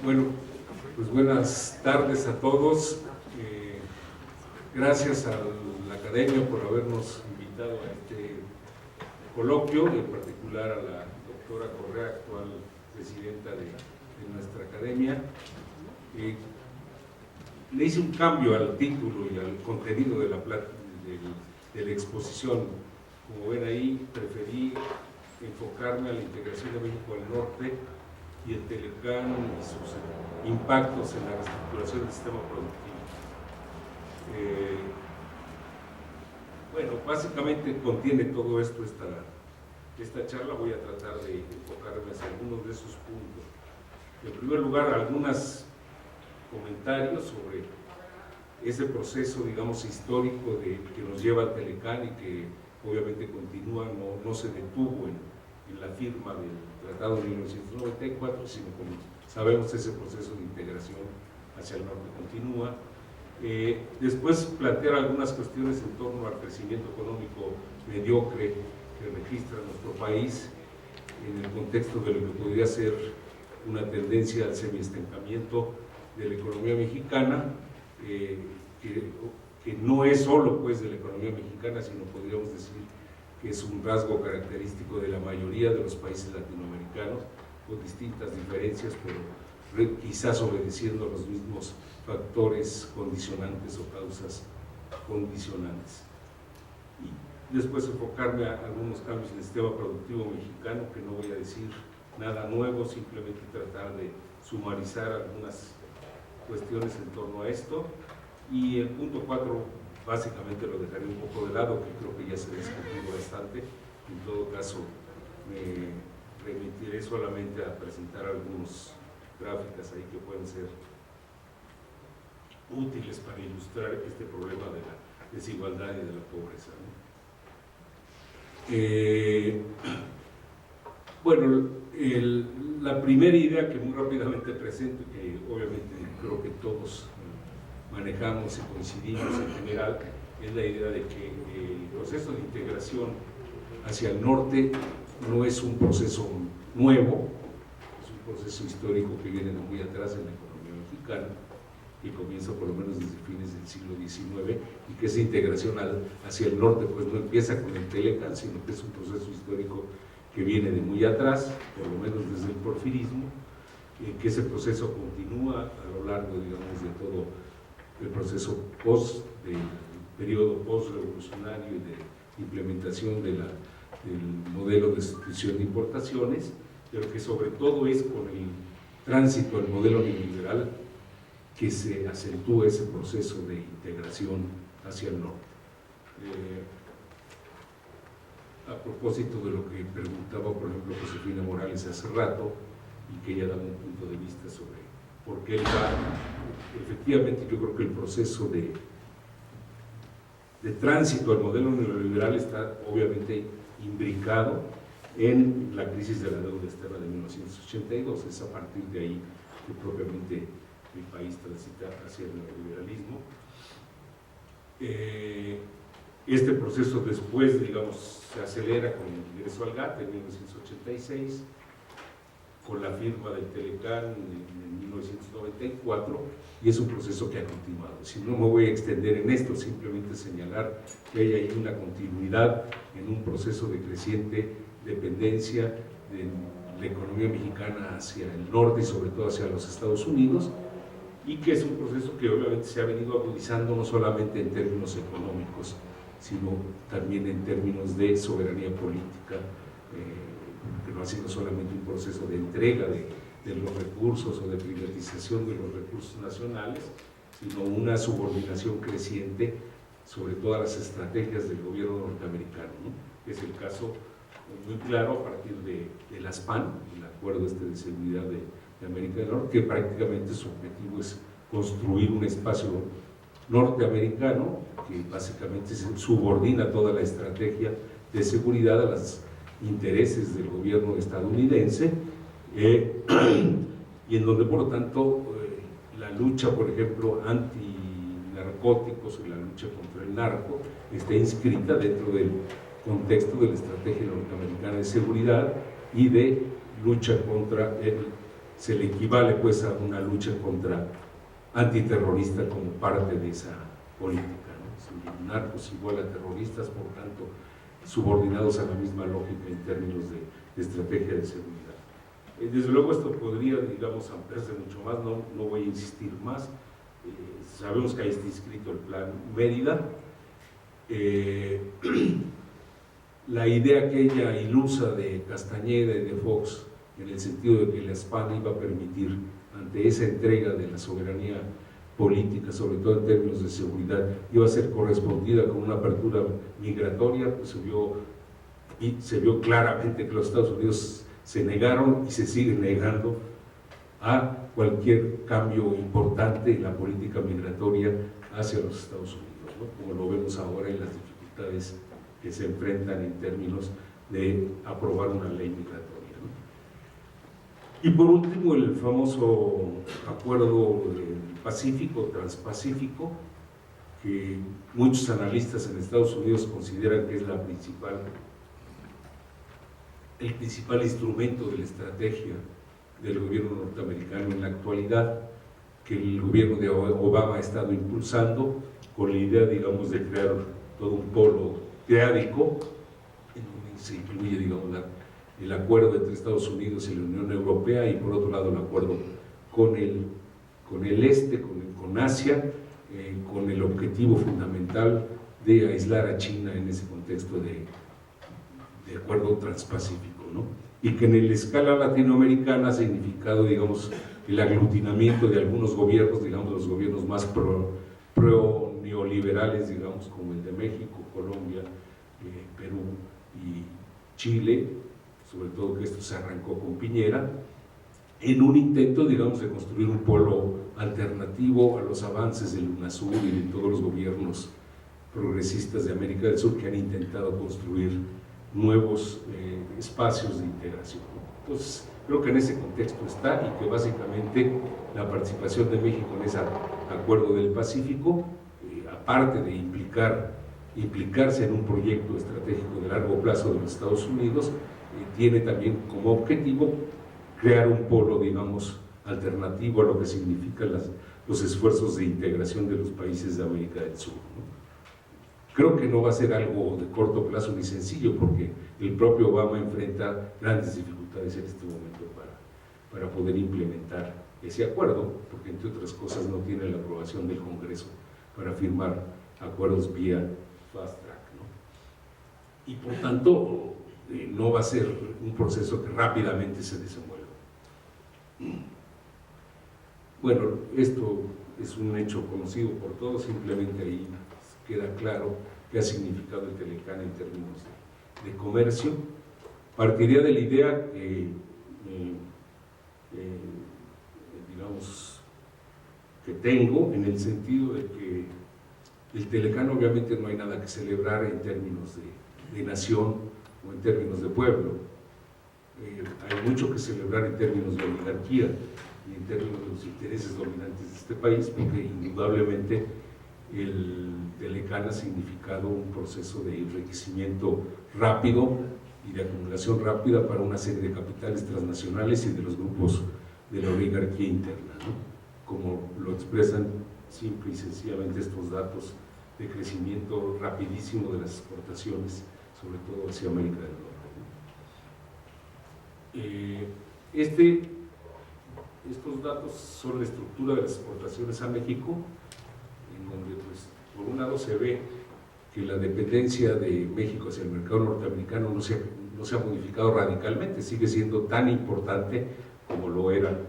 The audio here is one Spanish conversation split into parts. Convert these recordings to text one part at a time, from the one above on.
Bueno, pues buenas tardes a todos. Gracias a la Academia por habernos invitado a este coloquio, en particular a la doctora Correa, actual presidenta de nuestra Academia. Le hice un cambio al título y al contenido de la exposición. Como ven ahí, preferí enfocarme a la integración de México al norte y el Telecán y sus impactos en la reestructuración del sistema productivo. Bueno, básicamente contiene todo esto esta charla. Voy a tratar de enfocarme hacia algunos de esos puntos. En primer lugar, algunos comentarios sobre ese proceso, digamos, histórico que nos lleva al Telecán y que obviamente continúa, no se detuvo en la firma del Tratado de 1994, sino como sabemos ese proceso de integración hacia el norte continúa. Después plantear algunas cuestiones en torno al crecimiento económico mediocre que registra nuestro país en el contexto de lo que podría ser una tendencia al semiestancamiento de la economía mexicana, que no es solo pues de la economía mexicana, sino podríamos decir que es un rasgo característico de la mayoría de los países latinoamericanos, con distintas diferencias, pero quizás obedeciendo a los mismos factores condicionantes o causas condicionantes. Y después enfocarme a algunos cambios en el sistema productivo mexicano, que no voy a decir nada nuevo, simplemente tratar de sumarizar algunas cuestiones en torno a esto. Y el punto 4 básicamente lo dejaré un poco de lado, que creo que ya se ha discutido bastante. En todo caso, me remitiré solamente a presentar algunas gráficas ahí que pueden ser útiles para ilustrar este problema de la desigualdad y de la pobreza, ¿no? Bueno, la primera idea que muy rápidamente presento, que obviamente creo que todos manejamos y coincidimos en general, es la idea de que el proceso de integración hacia el norte no es un proceso nuevo, es un proceso histórico que viene de muy atrás en la economía mexicana, que comienza por lo menos desde fines del siglo XIX, y que esa integración hacia el norte pues no empieza con el Telecán, sino que es un proceso histórico que viene de muy atrás, por lo menos desde el porfirismo, que ese proceso continúa a lo largo, digamos, de todo el proceso del periodo post-revolucionario y de implementación del modelo de sustitución de importaciones, pero que sobre todo es con el tránsito al modelo neoliberal que se acentúa ese proceso de integración hacia el norte. A propósito de lo que preguntaba, por ejemplo, Josefina Morales hace rato, y que ella daba un punto de vista sobre por qué él va. Efectivamente, yo creo que el proceso de tránsito al modelo neoliberal está obviamente imbricado en la crisis de la deuda externa de 1982. Es a partir de ahí que propiamente el país transita hacia el neoliberalismo. Este proceso después, digamos, se acelera con el ingreso al GATT en 1986, con la firma del Telecán en 1994, y es un proceso que ha continuado. Si no me voy a extender en esto, simplemente señalar que hay ahí una continuidad en un proceso de creciente dependencia de la economía mexicana hacia el norte y sobre todo hacia los Estados Unidos, y que es un proceso que obviamente se ha venido agudizando no solamente en términos económicos, sino también en términos de soberanía política, que no ha sido solamente un proceso de entrega de los recursos o de privatización de los recursos nacionales, sino una subordinación creciente sobre todas las estrategias del gobierno norteamericano, ¿no? Es el caso muy claro a partir de las PAN, el acuerdo de seguridad de América del Norte, que prácticamente su objetivo es construir un espacio norteamericano que básicamente se subordina toda la estrategia de seguridad a los intereses del gobierno estadounidense, y en donde por lo tanto la lucha, por ejemplo, anti-narcóticos o la lucha contra el narco está inscrita dentro del contexto de la estrategia norteamericana de seguridad y de lucha contra el se le equivale pues a una lucha contra antiterrorista como parte de esa política, ¿no? Narcos igual a terroristas, por tanto subordinados a la misma lógica en términos de estrategia de seguridad. Desde luego esto podría, digamos, ampliarse mucho más, no voy a insistir más. Sabemos que ahí está inscrito el plan Mérida. La idea aquella ilusa de Castañeda y de Fox, en el sentido de que la SPAN iba a permitir, ante esa entrega de la soberanía política, sobre todo en términos de seguridad, iba a ser correspondida con una apertura migratoria, pues se vio claramente que los Estados Unidos se negaron y se siguen negando a cualquier cambio importante en la política migratoria hacia los Estados Unidos, ¿no? Como lo vemos ahora en las dificultades que se enfrentan en términos de aprobar una ley migratoria, ¿no? Y por último, el famoso acuerdo Pacífico, Transpacífico, que muchos analistas en Estados Unidos consideran que es el principal instrumento de la estrategia del gobierno norteamericano en la actualidad, que el gobierno de Obama ha estado impulsando con la idea, digamos, de crear todo un polo teárico en donde se incluye, digamos, el acuerdo entre Estados Unidos y la Unión Europea, y por otro lado el acuerdo con el este, con Asia, con el objetivo fundamental de aislar a China en ese contexto de acuerdo transpacífico, ¿no? Y que en la escala latinoamericana ha significado, digamos, el aglutinamiento de algunos gobiernos, digamos, los gobiernos más pro-neoliberales, digamos, como el de México, Colombia, Perú y Chile, sobre todo que esto se arrancó con Piñera, en un intento, digamos, de construir un polo alternativo a los avances del UNASUR y de todos los gobiernos progresistas de América del Sur que han intentado construir nuevos espacios de integración. Entonces, creo que en ese contexto está, y que básicamente la participación de México en ese acuerdo del Pacífico, aparte de implicarse en un proyecto estratégico de largo plazo de los Estados Unidos, tiene también como objetivo crear un polo, digamos, alternativo a lo que significan los esfuerzos de integración de los países de América del Sur, ¿no? Creo que no va a ser algo de corto plazo ni sencillo, porque el propio Obama enfrenta grandes dificultades en este momento para poder implementar ese acuerdo, porque entre otras cosas no tiene la aprobación del Congreso para firmar acuerdos vía fast track, ¿no? Y por tanto no va a ser un proceso que rápidamente se desenvuelva. Bueno, esto es un hecho conocido por todos, simplemente ahí queda claro qué ha significado el Telecán en términos de comercio. Partiría de la idea que, digamos, que tengo, en el sentido de que el Telecán obviamente no hay nada que celebrar en términos de nación o en términos de pueblo. Hay mucho que celebrar en términos de oligarquía y en términos de los intereses dominantes de este país, porque indudablemente el Telecán ha significado un proceso de enriquecimiento rápido y de acumulación rápida para una serie de capitales transnacionales y de los grupos de la oligarquía interna, ¿no? Como lo expresan simple y sencillamente estos datos de crecimiento rapidísimo de las exportaciones, sobre todo hacia América del Norte. Estos datos son la estructura de las exportaciones a México, en donde, pues, por un lado se ve que la dependencia de México hacia el mercado norteamericano no se ha modificado radicalmente, sigue siendo tan importante como lo era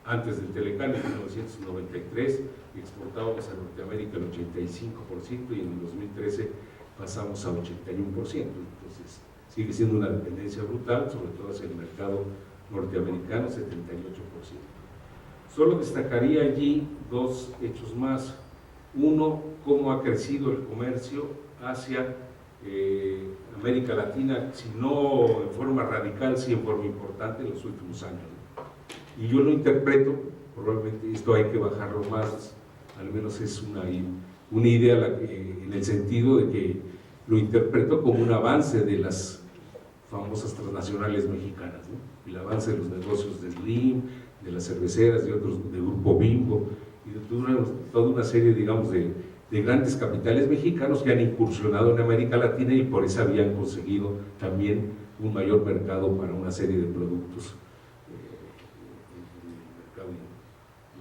antes del Telecán, en 1993, exportábamos a Norteamérica el 85% y en el 2013 pasamos a 81%, entonces sigue siendo una dependencia brutal, sobre todo hacia el mercado norteamericano, 78%. Solo destacaría allí dos hechos más. Uno, cómo ha crecido el comercio hacia América Latina, si no en forma radical, sí en forma importante en los últimos años, ¿no? Y yo lo interpreto, probablemente esto hay que bajarlo más, al menos es una idea en el sentido de que lo interpreto como un avance de las famosas transnacionales mexicanas, ¿no? el avance de los negocios de Slim, de las cerveceras, de otros, de Grupo Bimbo, y de toda una serie, digamos, de grandes capitales mexicanos que han incursionado en América Latina y por esa vía han conseguido también un mayor mercado para una serie de productos en el mercado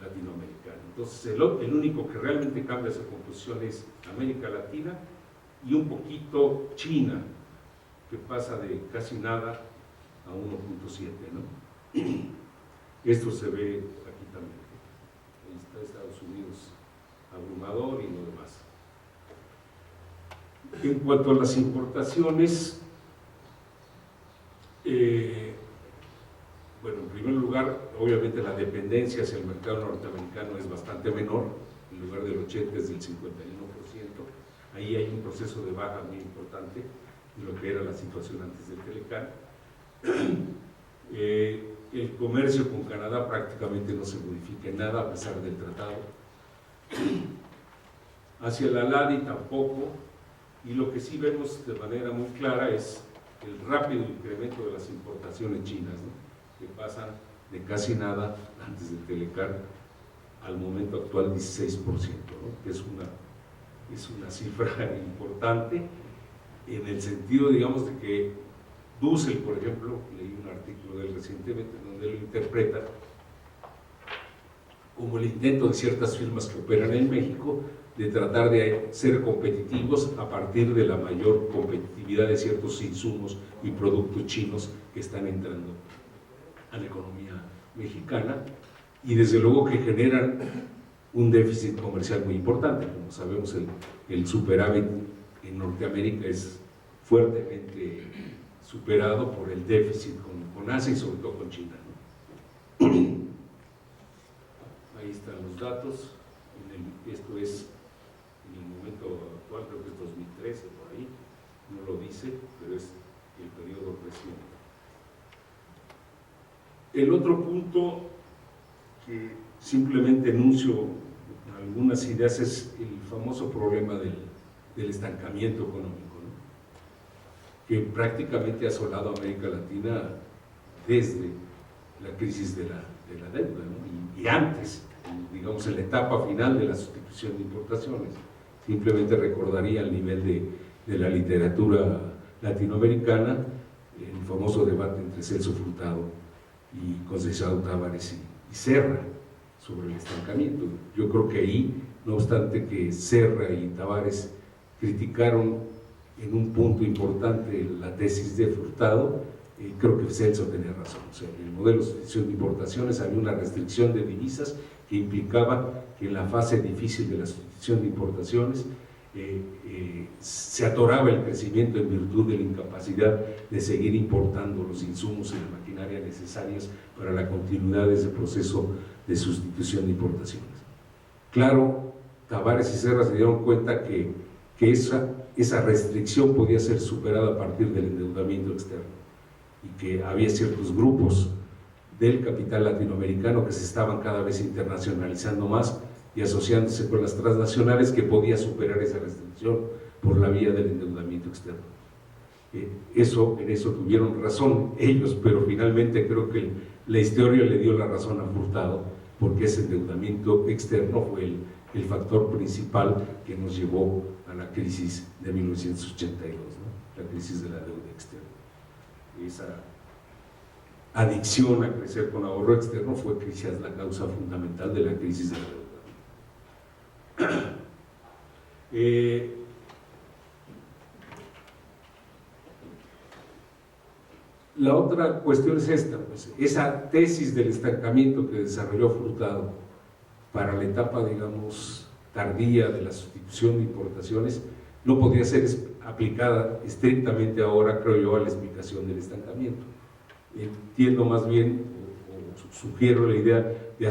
latinoamericano. Entonces, el único que realmente cambia esa composición es América Latina y un poquito China, que pasa de casi nada a 1.7, ¿no? Esto se ve aquí también. Ahí está Estados Unidos abrumador y lo demás. En cuanto a las importaciones, bueno, en primer lugar, obviamente la dependencia hacia el mercado norteamericano es bastante menor, en lugar del 80 es del 51%. Ahí hay un proceso de baja muy importante de lo que era la situación antes del Telecán. El comercio con Canadá prácticamente no se modifica en nada a pesar del tratado. Hacia la LADI tampoco, y lo que sí vemos de manera muy clara es el rápido incremento de las importaciones chinas, ¿no? Que pasan de casi nada antes del Telecán al momento actual 16%, ¿no? Que es una cifra importante en el sentido, digamos, de que Dussel, por ejemplo, leí un artículo de él recientemente donde él lo interpreta como el intento de ciertas firmas que operan en México de tratar de ser competitivos a partir de la mayor competitividad de ciertos insumos y productos chinos que están entrando a la economía mexicana y desde luego que generan un déficit comercial muy importante. Como sabemos, el superávit en Norteamérica es fuertemente superado por el déficit con Asia y sobre todo con China, ¿no? Ahí están los datos. Esto es en el momento actual, creo que es 2013 por ahí, no lo dice, pero es el periodo reciente. El otro punto que simplemente enuncio algunas ideas es el famoso problema del estancamiento económico, ¿no? Que prácticamente ha asolado a América Latina desde la crisis de la deuda, ¿no? y antes, digamos, en la etapa final de la sustitución de importaciones. Simplemente recordaría el nivel de la literatura latinoamericana, el famoso debate entre Celso Furtado y Conceição Tavares y Serra sobre el estancamiento. Yo creo que ahí, no obstante que Serra y Tavares criticaron en un punto importante la tesis de Furtado, creo que Celso tenía razón. O sea, en el modelo de sustitución de importaciones había una restricción de divisas que implicaba que en la fase difícil de la sustitución de importaciones se atoraba el crecimiento en virtud de la incapacidad de seguir importando los insumos y la maquinaria necesarias para la continuidad de ese proceso de sustitución de importaciones. Claro, Tavares y Serra se dieron cuenta que esa restricción podía ser superada a partir del endeudamiento externo y que había ciertos grupos del capital latinoamericano que se estaban cada vez internacionalizando más y asociándose con las transnacionales que podía superar esa restricción por la vía del endeudamiento externo. En eso tuvieron razón ellos, pero finalmente creo que la historia le dio la razón a Furtado, porque ese endeudamiento externo fue el factor principal que nos llevó a la crisis de 1982, ¿no? La crisis de la deuda externa. Esa adicción a crecer con ahorro externo fue quizás la causa fundamental de la crisis de la deuda. La otra cuestión es esta, pues, esa tesis del estancamiento que desarrolló Furtado para la etapa, digamos, tardía de la sustitución de importaciones, no podría ser aplicada estrictamente ahora, creo yo, a la explicación del estancamiento. Entiendo más bien, o sugiero la idea de